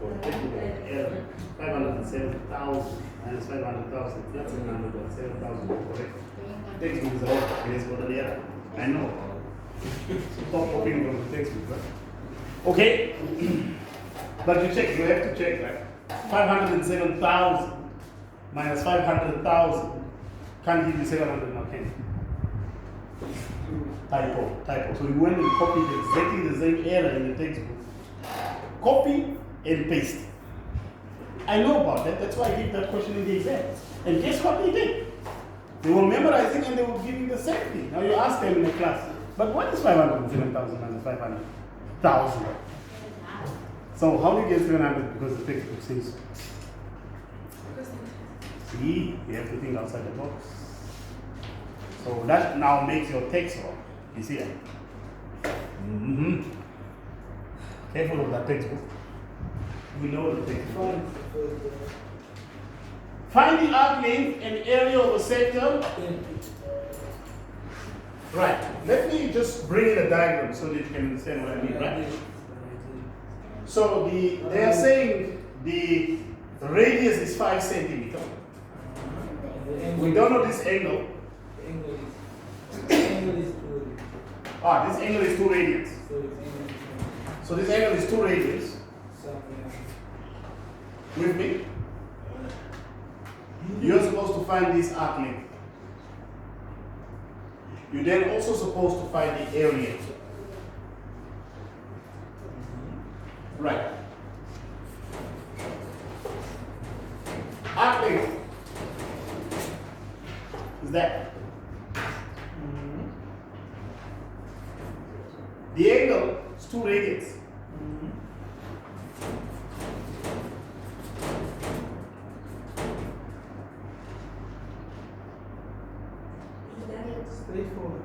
or technical error. 507,000 minus 500,000. That's 707,000. Correct. Textbook is out. It has got an error. I know. Stop copying from the textbook, right? Okay. But you check. You have to check, right? 507,000 minus 500,000 can't give you 700 now, can you? Typo. So you went and copied exactly the same error in the textbook. Copy and paste. I know about that. That's why I gave that question in the exam. And guess what they did? They were memorizing and they were giving the same thing. Now you ask them in the class, but what is 507,000 minus 500,000? So how do you get 700? Because the textbook says so. See, you have to think outside the box. So that now makes your text wrong. You see it? Careful of that textbook. We know the textbook. Find the arc length and area of a sector. Right. Let me just bring in a diagram so that you can understand what I mean, right? So they are saying the radius is 5 centimeters. We don't know this angle. This angle is 2 radians. So this angle is 2 radians. With me? You're supposed to find this arc length. You're then also supposed to find the area. Right. Arc length is that. The angle is 2 radians. Straightforward.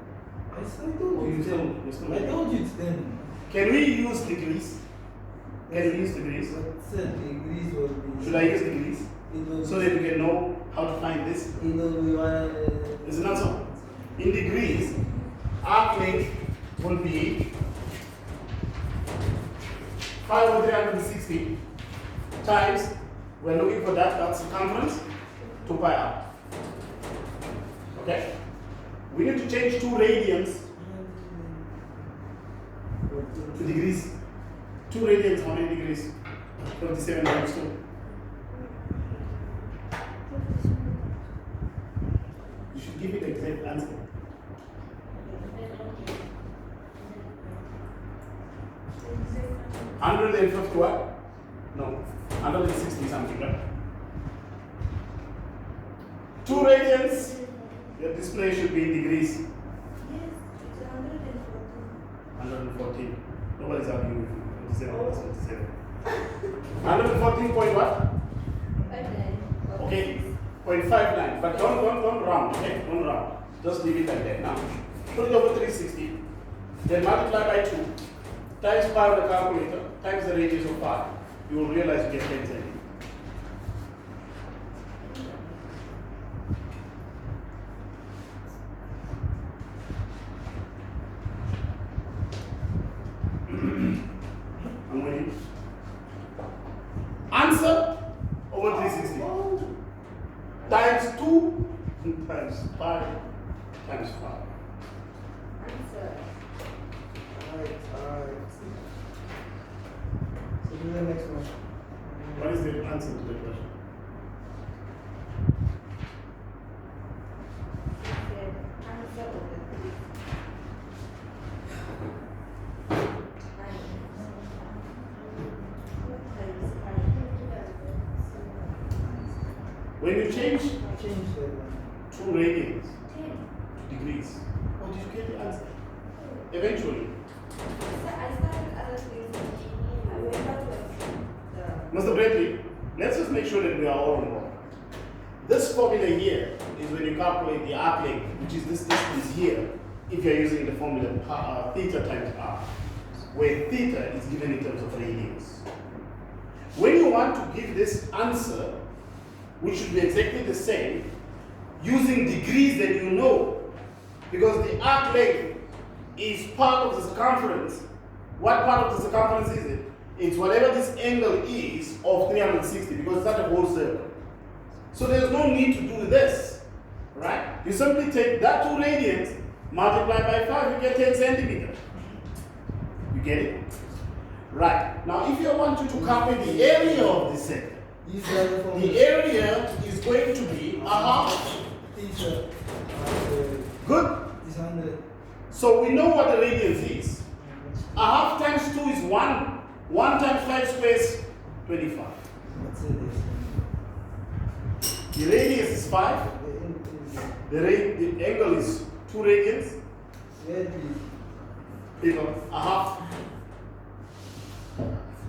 I told you it's 10. Can we use degrees? Can we use degrees? Degrees will be. Should I use degrees? So that we can know how to find this? It will be Is it not so? In degrees, arc length will be 5 over 360 times, we're looking for that circumference, 2 pi r. Okay? We need to change 2 radians to degrees. 2 radians, how many degrees? 27 times 2. You should give me the exact answer. 150 what? No, 160 something, right? 2 radians, your display should be in degrees. Yes, it's 114. Nobody's arguing with you. 27 plus 27. 114 point what? 114. Okay, 0.59. But don't round, okay? Don't round. Just leave it like that. Now, put it over 360. Then multiply by 2. Times pi on the calculator, times the radius of pi. You will realize you get 10 centimeters. I'm waiting. Answer over 360. Times 2 times 5 times 5. Answer. Alright. So do the next one. What is the answer to the question? Answer over 360. When you change Change that one. 2 radians 10. to degrees, what did you get the answer? Eventually. So I started other things. I went out with Mr. Bradley, let's just make sure that we are all on board. This formula here is when you calculate the arc length, which is this distance here, if you're using the formula theta times r, where theta is given in terms of radians. When you want to give this answer, which should be exactly the same, using degrees that you know, because the arc length is part of the circumference. What part of the circumference is it? It's whatever this angle is of 360 because it's not a whole circle. So there's no need to do this, right? You simply take that 2 radians, multiply by 5, you get 10 centimeters. You get it? Right. Now if you want you to calculate the area of this sector, the area is going to be a half. Good? So we know what the radius is. A half times 2 is 1. 1 times 5 squares, 25. The radius is 5. The angle is 2 radians. A half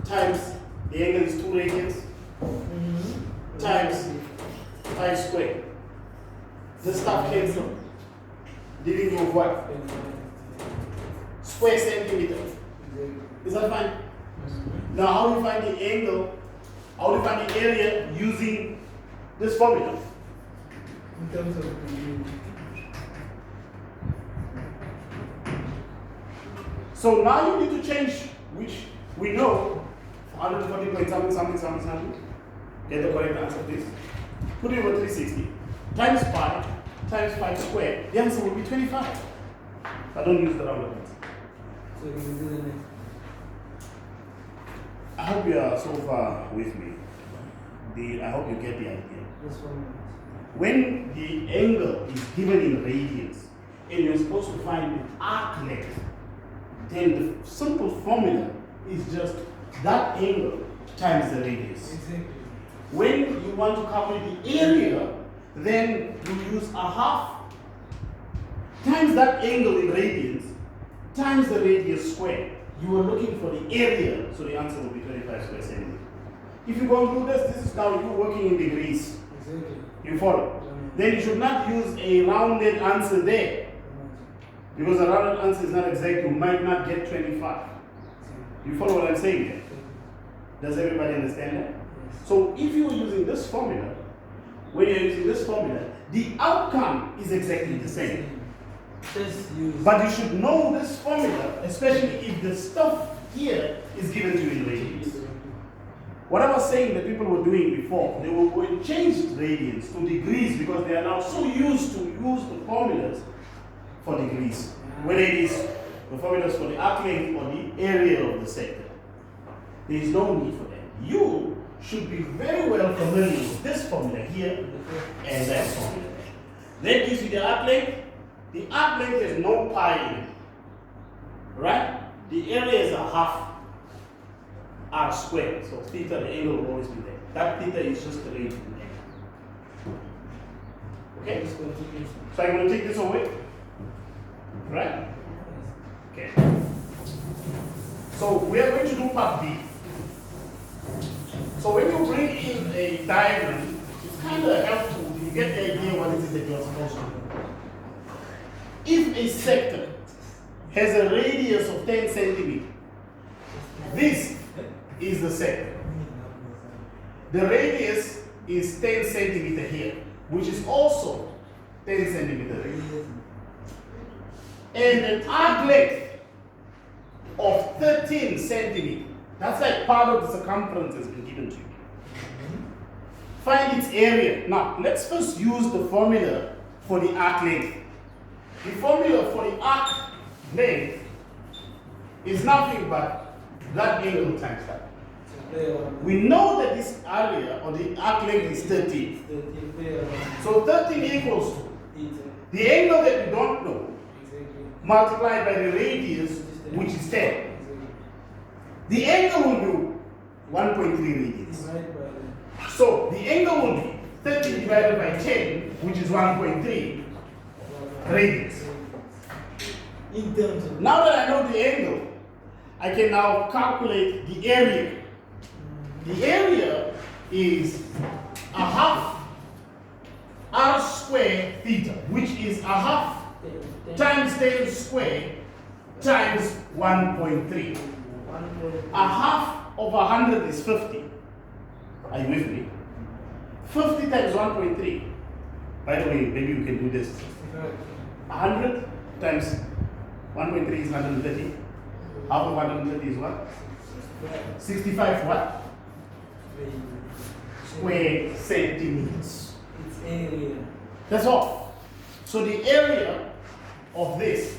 times the angle is 2 radians times 5 squared. This stuff cancels. Leaving you with what? Square centimeter. Is that fine? Now how do you find the angle? How do you find the area using this formula? In terms of so now you need to change, which we know 140 point something. Get the correct answer, please. Put it over 360 times 5 times 5 squared. The answer will be 25. I don't use the roundabouts. so you can do the next. I hope you are so far with me. I hope you get the idea. This one. When the angle is given in radians and you're supposed to find the arc length, then the simple formula is just that angle times the radius. Exactly. When you want to calculate the area, then you use a half times that angle in radians times the radius squared. You are looking for the area, so the answer will be 25 square centimeters. If you go and do this, this is now you working in degrees. Exactly. You follow? Then you should not use a rounded answer there. Because a rounded answer is not exact, you might not get 25. You follow what I'm saying here? Does everybody understand that? So if you are using this formula, when you're using this formula, the outcome is exactly the same. Just use. But you should know this formula, especially if the stuff here is given to you in radians. What I was saying that people were doing before, they were going to change radians to degrees because they are now so used to use the formulas for degrees. Whether it is the formulas for the arc length or the area of the sector. There is no need for that. You should be very well familiar with this formula here and that formula. That gives you the arc length. The arc length has no pi in it. Right? The area is a half r squared. So theta, the angle will always be there. That theta is just the range of the angle. Okay? So I'm going to take this away. Right? Okay. So we are going to do part B. So when you bring in a diagram, it's kind of helpful. You get the idea what it is that you're supposed to do. If a sector has a radius of 10 centimeters, this is the sector. The radius is 10 centimeters here, which is also 10 centimeters. And an arc length of 13 centimeters. That's like part of the circumference has been given to you. Find its area. Now, let's first use the formula for the arc length. The formula for the arc length is nothing but that angle times that. We know that this area or the arc length is 13. So 13 equals to the angle that we don't know multiplied by the radius, which is 10. The angle will be 1.3 radians. So the angle will be 13 divided by 10, which is 1.3 radians. In terms of Now that I know the angle, I can now calculate the area. The area is a half r squared theta, which is a half times 10 squared times 1.3. A half of 100 is 50. Are you with me? 50 times 1.3. By the way, maybe we can do this. 100 times 1.3 is 130. Half of 130 is what? 65 what? Square centimeters. It's area. That's all. So the area of this,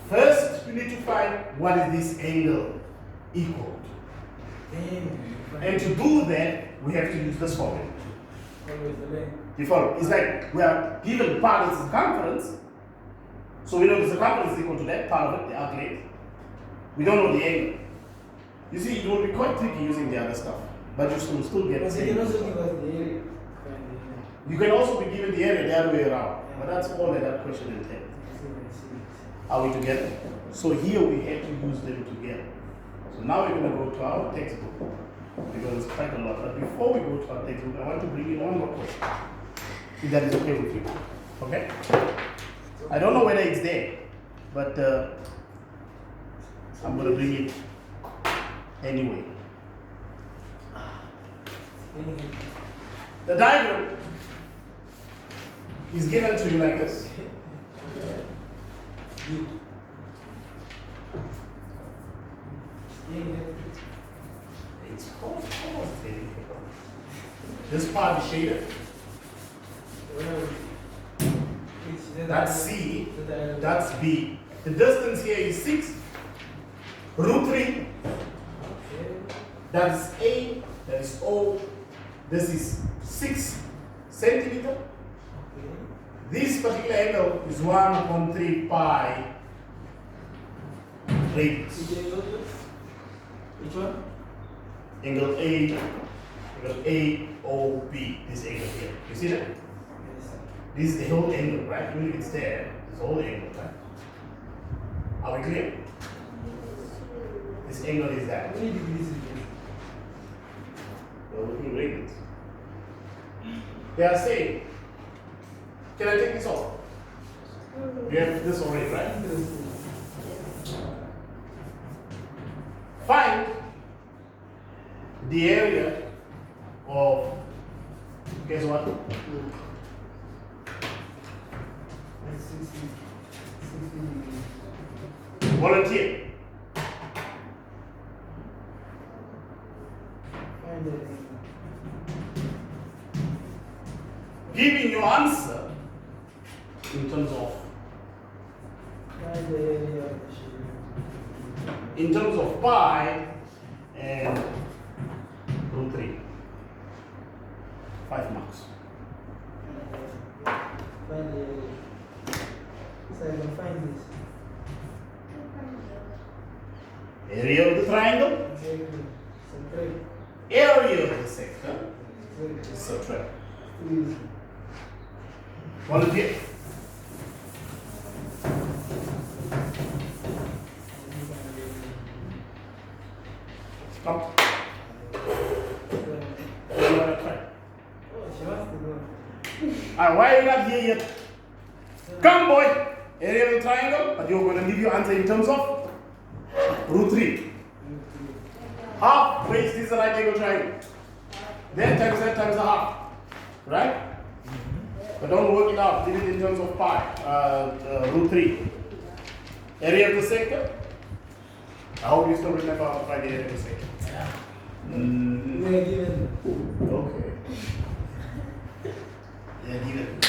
first you need to find what is this angle equal to. And to do that, we have to use this formula. You follow? It's like we are given part of the circumference, so we know the circumference is equal to that part of it, the arc length. We don't know the angle. You see, it will be quite tricky using the other stuff, but you still get the But you same. can also give us the area. You can also be given the area the other way around, but that's all that question entails. Are we together? So here we have to use them together. So now we're going to go to our textbook, because it's quite a lot. But before we go to our textbook, I want to bring in one more question, if that is okay with you. Okay? I don't know whether it's there, but I'm going to bring it anyway. The diagram is given to you like this. It's almost very difficult. This part is shaded. That's C, that's B. The distance here is 6 √3. That's A, that is O. This is 6 centimeter. This particular angle is 1.3 pi radius. Which one? Angle AOB, this angle here. You see that? This is the whole angle, right? Even if it's there, this whole angle, right? Are we clear? This angle is that. How many degrees is it? We're looking radians. They are saying, can I take this off? You have this already, right? Find the area of, guess what? 60 Volunteer. Find the area. Giving your answer in terms of Find the area of the pi and √3. 5 marks. Find the area. So I can find this. Area of the triangle, Exactly. Subtract. area of the sector, Subtract. subtract. Please. Volunteer. Come. Oh, she wants to go. Why are you not here yet? Come, boy. Area of the triangle, but you're going to give your answer in terms of √3. Half base is a right angle triangle. Then times that times a half. Right? But don't work it out. Give it in terms of pi. √3. Area of the sector. I hope you still remember how to find the area of the sector. We are given. Okay. Yeah, given.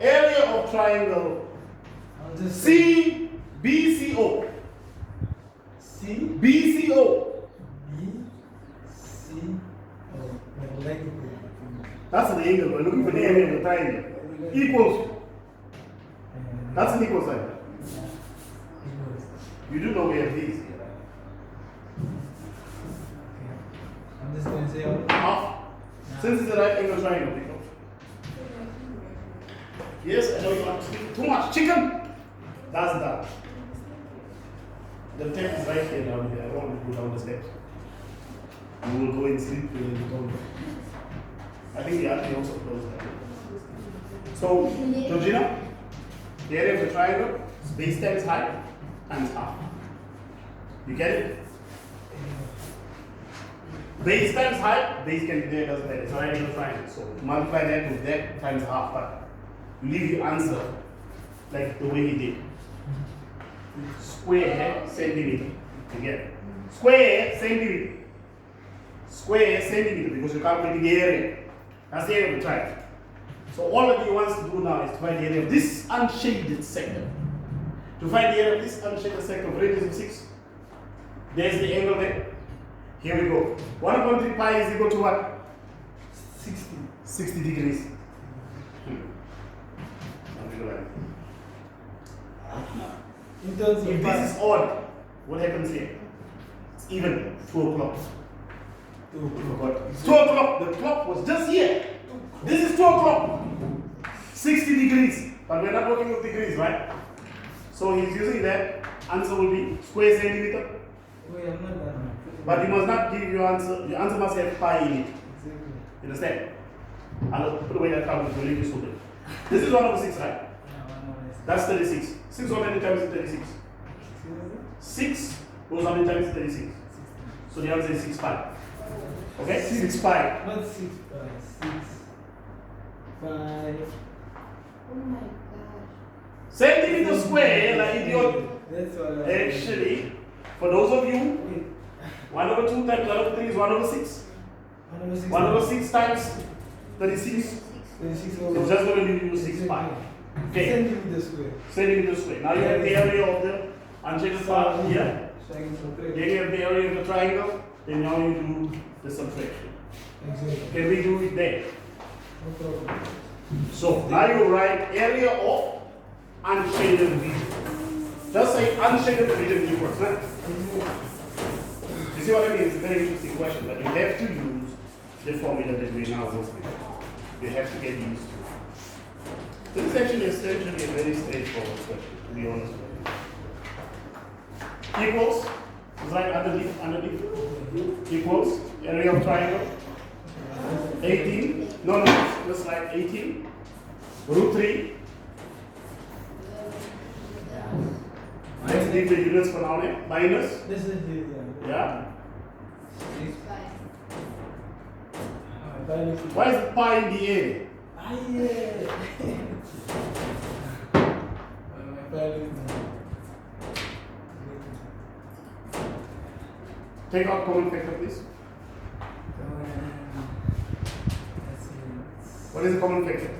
Area of triangle CBCO. C BCO. B C O. Like That's the angle. We're looking for the area of the triangle. Equals. That's an equal sign. You do know we have these here, right? I'm just going to say Half. Since it's a right angle triangle, people. Yes, I know you want to speak too much chicken. That's that. The tape is right here down here. I don't want to go down the steps. You will go and sleep when you don't. I think the other also closed that. So, Georgina, the area of the triangle is base times height times half. You get it? Base times height, base can be there, doesn't matter. It's a right angle triangle. So multiply that with that times half. But you leave your answer like the way he did. Square centimeter. Again. Square centimeter. Square centimeter because you're calculating the area. That's the area of the triangle. So all that he wants to do now is to find the area of this unshaded sector. To find the area of this unshaded sector of radius of 6. There's the angle there. Here we go. 1 upon 3 pi is equal to what? 60 degrees. In terms of If this is odd, what happens here? It's even 2 o'clock. 2 o'clock. It's 2 o'clock. The clock was just here. This is 2 o'clock. 60 degrees. But we're not working with degrees, right? So he's using that. Answer will be square centimeter. Wait, I'm not done. But you must not give your answer. Your answer must have pi in it. Exactly. You understand? I'll put away that calculator to leave you stupid. This is 1 over 6, right? Yeah, 1 over 6. That's 36. 6 how many times is 36? 6 goes how many times is 36? 16. So the answer is 6 pi. Okay? 6 pi. Not 6 pi. 6 pi. Oh my gosh. Centimeter square, like idiot. That's what I Actually, for those of you, Wait. 1 over 2 times 1 over 3 is 1 over 6. 1 over 6. 1 over 6 times 36. 36 So over it's just going to give you 6 pi. Okay. Centimeter square. Centimeter square. Now you have the area of the unshaded part here. So I can subtract. Then you have the area of the triangle. Then now you do the subtraction. Exactly. Can we do it there? No problem. So now you write area of unshaded region. Just say unshaded region equals. Huh? You see what I mean? It's a very interesting question, but you have to use the formula that we now work with. You have to get used to it. This is actually essentially a very straightforward question, to be honest with you. Equals, is right underneath. Equals, area of triangle, 18. No, just like 18. Root 3. Let's leave the units for now. Minus. This is the Yeah. 6 Pi. pi. Why is it pi in the air? Ah, yeah. My pi. Take out common factor, please. What is the common factor?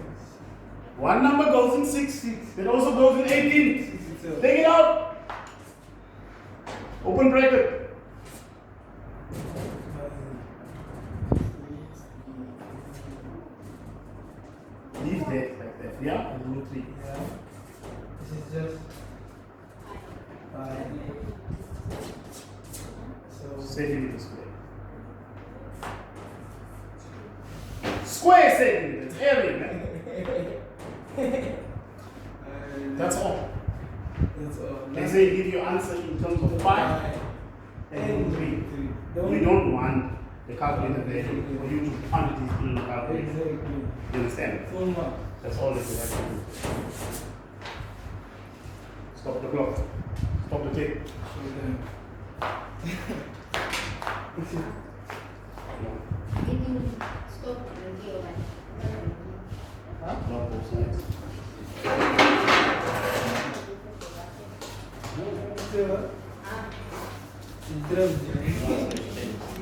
One number goes in 6. It also goes in 18. Take it out. Open bracket. Leave that like that. Yeah? Root 3. Yeah. This is just pi. So Centimeter square. Square centimeters. Area, man. That's all. That's all. They say give your answer in terms of pi and root 3. We don't want the calculator value for you to punch this in the calculator. Exactly. You understand? Full mark. That's all that you have to do. Stop the clock. Stop the tape. Can you stop the video? Huh? Not both sides. Say what? Ah. Interrupt.